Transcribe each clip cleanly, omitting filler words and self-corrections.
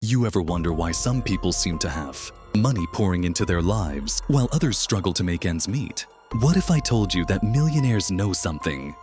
You ever wonder why some people seem to have money pouring into their lives while others struggle to make ends meet? What if I told you that millionaires know something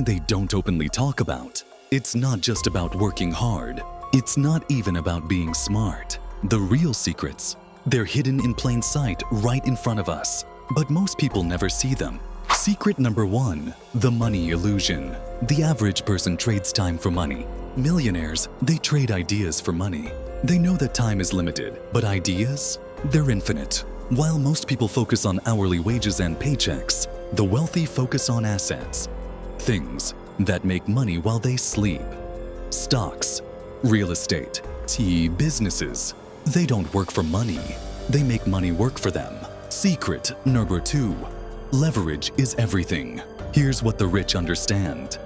they don't openly talk about? It's not just about working hard. It's not even about being smart. The real secrets, they're hidden in plain sight right in front of us, but most people never see them. Secret number 1, the money illusion. The average person trades time for money. Millionaires, they trade ideas for money. They know that time is limited, but ideas, they're infinite. While most people focus on hourly wages and paychecks, the wealthy focus on assets. Things that make money while they sleep. Stocks, real estate, businesses. They don't work for money. They make money work for them. Secret number 2, leverage is everything. Here's what the rich understand.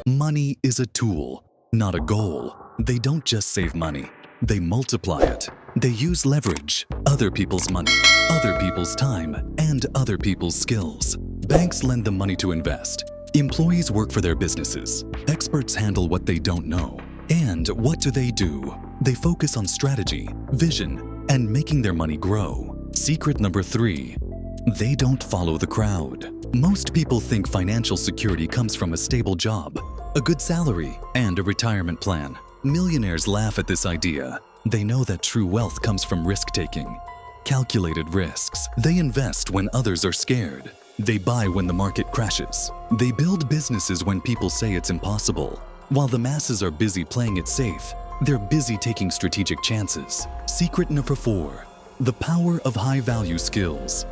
Money is a tool, not a goal. They don't just save money. They multiply it. They use leverage, other people's money, other people's time, and other people's skills. Banks lend them money to invest. Employees work for their businesses. Experts handle what they don't know. And what do? They focus on strategy, vision, and making their money grow. Secret number 3, they don't follow the crowd. Most people think financial security comes from a stable job, a good salary, and a retirement plan. Millionaires laugh at this idea. They know that true wealth comes from risk-taking, calculated risks. They invest when others are scared. They buy when the market crashes. They build businesses when people say it's impossible. While the masses are busy playing it safe, they're busy taking strategic chances. Secret number 4, the power of high-value skills.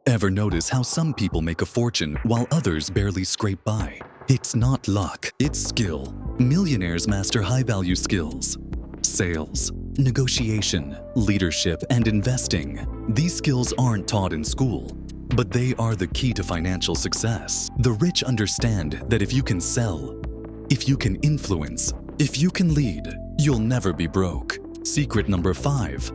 Ever notice how some people make a fortune while others barely scrape by? It's not luck, it's skill. Millionaires master high-value skills. Sales, negotiation, leadership, and investing. These skills aren't taught in school, but they are the key to financial success. The rich understand that if you can sell, if you can influence, if you can lead, you'll never be broke. Secret number 5,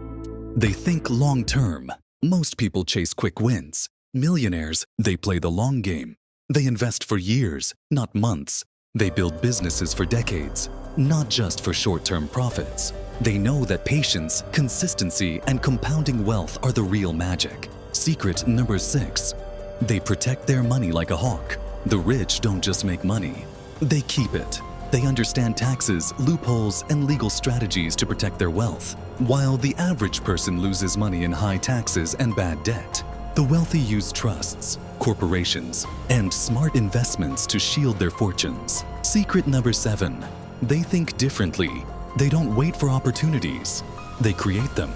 they think long-term. Most people chase quick wins. Millionaires, they play the long game. They invest for years, not months. They build businesses for decades, not just for short-term profits. They know that patience, consistency, and compounding wealth are the real magic. Secret number 6, they protect their money like a hawk. The rich don't just make money, they keep it. They understand taxes, loopholes, and legal strategies to protect their wealth, while the average person loses money in high taxes and bad debt. The wealthy use trusts, corporations, and smart investments to shield their fortunes. Secret number 7, they think differently. They don't wait for opportunities, they create them.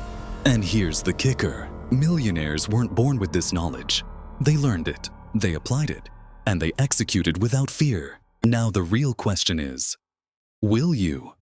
And here's the kicker. Millionaires weren't born with this knowledge. They learned it, they applied it, and they executed without fear. Now the real question is, will you?